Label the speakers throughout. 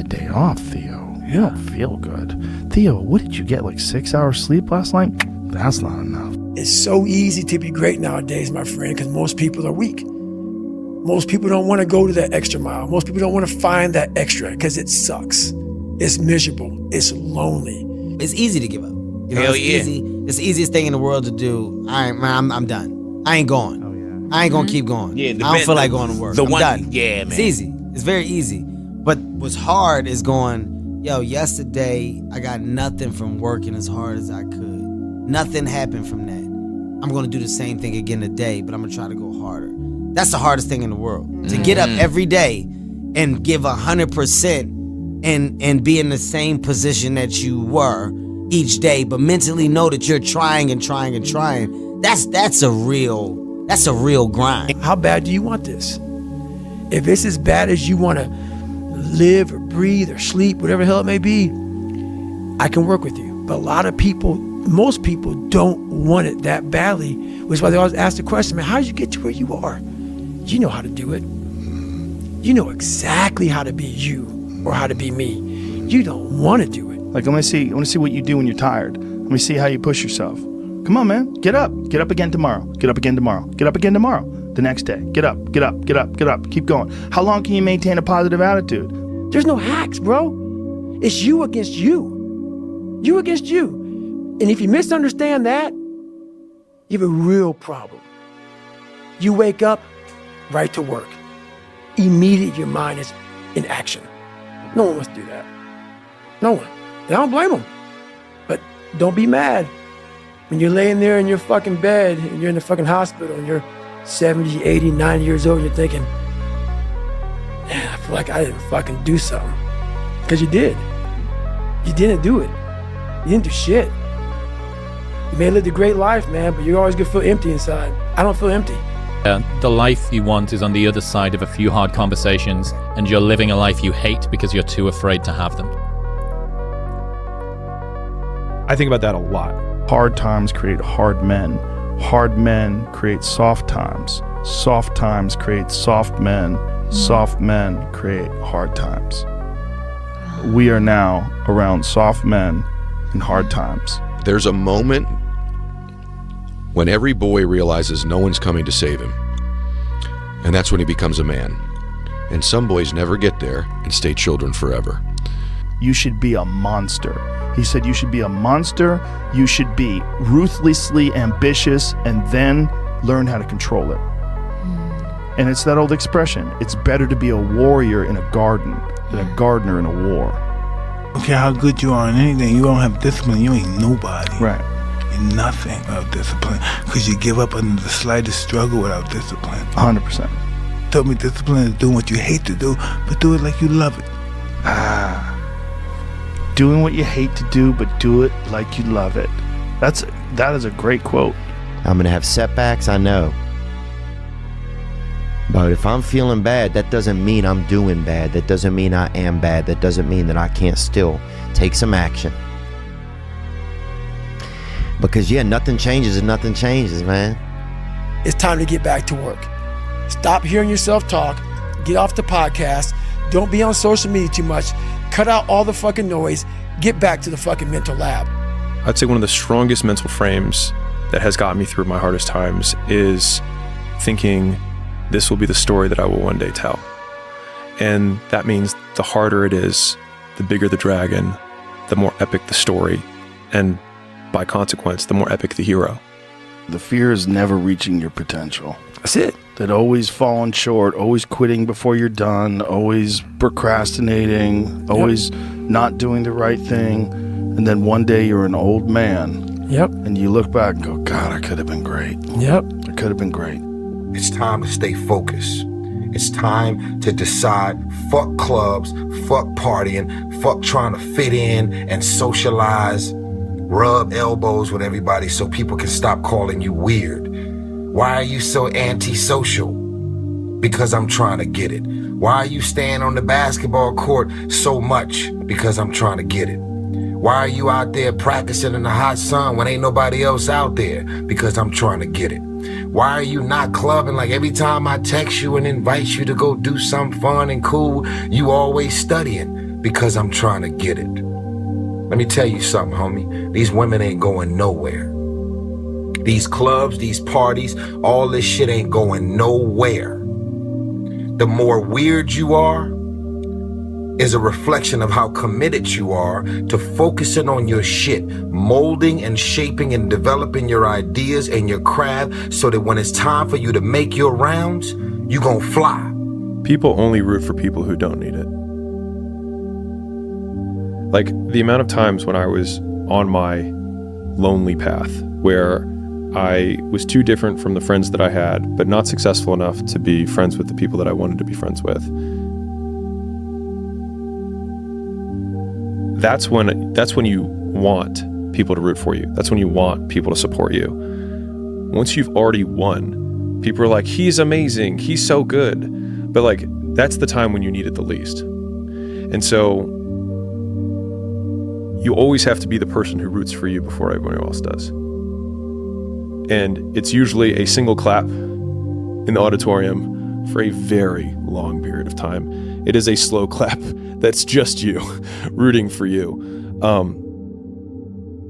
Speaker 1: The day off, Theo. You don't feel good. Theo, what did you get, like 6 hours sleep last night? That's not enough.
Speaker 2: It's so easy to be great nowadays, my friend, because most people are weak. Most people don't want to go to that extra mile. Most people don't want to find that extra because it sucks. It's miserable. It's lonely.
Speaker 3: It's easy to give up. You know,
Speaker 4: Hell
Speaker 3: it's
Speaker 4: yeah.
Speaker 3: easy. It's the easiest thing in the world to do. I'm done. I ain't going.
Speaker 1: Oh, yeah.
Speaker 3: I ain't gonna keep going.
Speaker 4: Yeah,
Speaker 3: I don't feel like going to work. I'm done.
Speaker 4: Yeah, man.
Speaker 3: It's easy. It's very easy. But what's hard is going, yo, yesterday I got nothing from working as hard as I could. Nothing happened from that. I'm gonna do the same thing again today, but I'm gonna try to go harder. That's the hardest thing in the world. To get up every day and give 100% and be in the same position that you were each day, but mentally know that you're trying and trying and trying. That's a real grind.
Speaker 2: How bad do you want this? If it's as bad as you want to live or breathe or sleep, whatever the hell it may be, I can work with you. But a lot of people, most people don't want it that badly, which is why they always ask the question, man, how did you get to where you are? You know how to do it. You know exactly how to be you or how to be me. You don't want to do it.
Speaker 1: Like, I want to see what you do when you're tired. Let me see how you push yourself. Come on, man. Get up. Get up again tomorrow. Get up again tomorrow. Get up again tomorrow. The next day. Get up. Get up. Get up. Get up. Keep going. How long can you maintain a positive attitude?
Speaker 2: There's no hacks, bro. It's you against you. You against you. And if you misunderstand that, you have a real problem. You wake up, right to work. Immediately your mind is in action. No one wants to do that. No one. And I don't blame them. But don't be mad. When you're laying there in your fucking bed and you're in the fucking hospital and you're 70, 80, 90 years old and you're thinking, man, I feel like I didn't fucking do something. Because you did. You didn't do it. You didn't do shit. You may have lived a great life, man, but you're always gonna feel empty inside. I don't feel empty.
Speaker 5: The life you want is on the other side of a few hard conversations, and you're living a life you hate because you're too afraid to have them.
Speaker 6: I think about that a lot.
Speaker 1: Hard times create hard men. Hard men create soft times. Soft times create soft men. Soft men create hard times. We are now around soft men in hard times.
Speaker 7: There's a moment when every boy realizes no one's coming to save him. And that's when he becomes a man. And some boys never get there and stay children forever.
Speaker 1: You should be a monster. He said you should be a monster, you should be ruthlessly ambitious, and then learn how to control it. And it's that old expression, it's better to be a warrior in a garden than a gardener in a war.
Speaker 8: Don't care how good you are in anything, you don't have discipline, you ain't nobody.
Speaker 1: Right.
Speaker 8: You're nothing without discipline, because you give up under the slightest struggle without discipline.
Speaker 1: 100%.
Speaker 8: Tell me discipline is doing what you hate to do, but do it like you love it.
Speaker 1: Doing what you hate to do, but do it like you love it. That is a great quote.
Speaker 9: I'm gonna have setbacks, I know. But if I'm feeling bad, that doesn't mean I'm doing bad. That doesn't mean I am bad. That doesn't mean that I can't still take some action. Because yeah, nothing changes and nothing changes, man.
Speaker 2: It's time to get back to work. Stop hearing yourself talk. Get off the podcast. Don't be on social media too much. Cut out all the fucking noise. Get back to the fucking mental lab.
Speaker 6: I'd say one of the strongest mental frames that has got me through my hardest times is thinking this will be the story that I will one day tell. And that means the harder it is, the bigger the dragon, the more epic the story, and by consequence, the more epic the hero.
Speaker 1: The fear is never reaching your potential.
Speaker 2: That's it.
Speaker 1: That always falling short, always quitting before you're done, always procrastinating, always not doing the right thing. And then one day you're an old man.
Speaker 2: Yep.
Speaker 1: And you look back and go, God, I could have been great.
Speaker 2: Yep.
Speaker 1: I could have been great.
Speaker 10: It's time to stay focused. It's time to decide, fuck clubs, fuck partying, fuck trying to fit in and socialize, rub elbows with everybody so people can stop calling you weird. Why are you so antisocial? Because I'm trying to get it. Why are you staying on the basketball court so much? Because I'm trying to get it. Why are you out there practicing in the hot sun when ain't nobody else out there? Because I'm trying to get it. Why are you not clubbing like every time I text you and invite you to go do something fun and cool, you always studying? because I'm trying to get it. Let me tell you something, homie. These women ain't going nowhere. These clubs, these parties, all this shit ain't going nowhere. The more weird you are is a reflection of how committed you are to focusing on your shit, molding and shaping and developing your ideas and your craft so that when it's time for you to make your rounds, you gon' fly.
Speaker 6: People only root for people who don't need it. Like the amount of times when I was on my lonely path where I was too different from the friends that I had, but not successful enough to be friends with the people that I wanted to be friends with. That's when you want people to root for you. That's when you want people to support you. Once you've already won, people are like, he's amazing, he's so good. But like, that's the time when you need it the least. And so you always have to be the person who roots for you before everyone else does. And it's usually a single clap in the auditorium for a very long period of time. It is a slow clap that's just you rooting for you.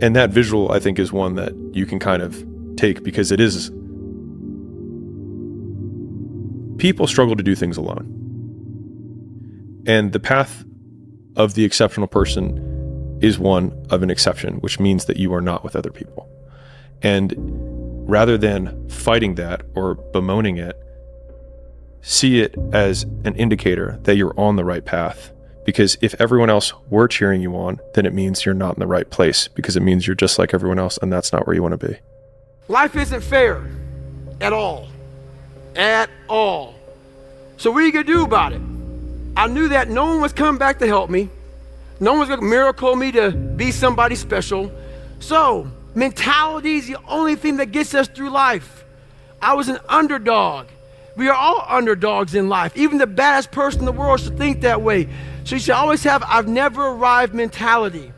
Speaker 6: And that visual, I think, is one that you can kind of take because it is. People struggle to do things alone. And the path of the exceptional person is one of an exception, which means that you are not with other people. And rather than fighting that or bemoaning it, see it as an indicator that you're on the right path. Because if everyone else were cheering you on, then it means you're not in the right place, because it means you're just like everyone else, and that's not where you want to be.
Speaker 2: Life isn't fair at all. At all. So what are you going to do about it? I knew that no one was coming back to help me. No one was going to miracle me to be somebody special. So mentality is the only thing that gets us through life. I was an underdog. We are all underdogs in life. Even the baddest person in the world should think that way. So you should always have I've never arrived mentality.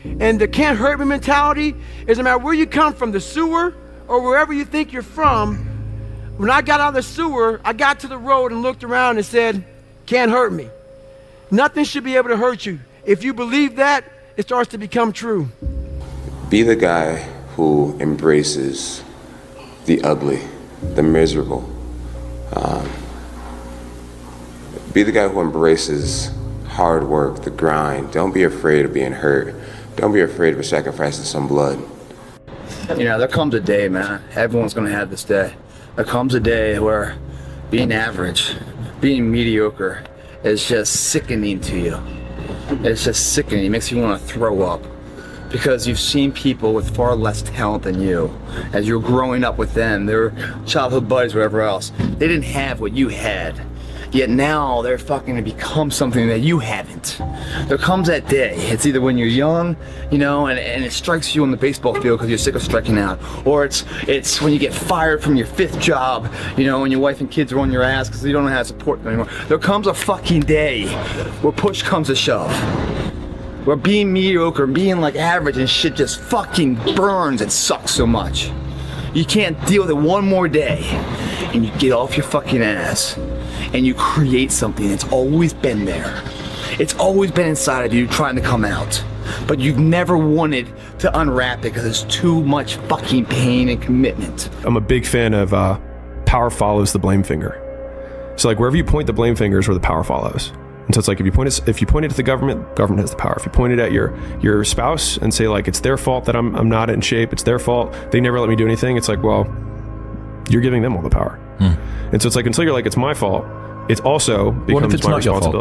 Speaker 2: And the can't hurt me mentality is no matter where you come from, the sewer or wherever you think you're from. When I got out of the sewer, I got to the road and looked around and said, can't hurt me. Nothing should be able to hurt you. If you believe that, it starts to become true.
Speaker 4: Be the guy who embraces the ugly, the miserable. Be the guy who embraces hard work, the grind. Don't be afraid of being hurt. Don't be afraid of sacrificing some blood.
Speaker 11: You know, there comes a day, man. Everyone's gonna have this day. There comes a day where being average, being mediocre is just sickening to you. It's just sickening. It makes you want to throw up. Because you've seen people with far less talent than you. As you're growing up with them, their childhood buddies, whatever else, they didn't have what you had. Yet now they're fucking to become something that you haven't. There comes that day. It's either when you're young, you know, and it strikes you on the baseball field because you're sick of striking out. Or it's when you get fired from your 5th job, you know, and your wife and kids are on your ass because you don't know how to support them anymore. There comes a fucking day where push comes to shove. Where being mediocre, being like average and shit just fucking burns and sucks so much. You can't deal with it one more day. And you get off your fucking ass. And you create something that's always been there. It's always been inside of you trying to come out. But you've never wanted to unwrap it because it's too much fucking pain and commitment.
Speaker 6: I'm a big fan of power follows the blame finger. So like wherever you point the blame finger is where the power follows. And so it's like if you point it at the government has the power. If you point it at your spouse and say like it's their fault that I'm not in shape, it's their fault, they never let me do anything, it's like, well, you're giving them all the power. And so it's like until you're like it's my fault, it also becomes my responsibility.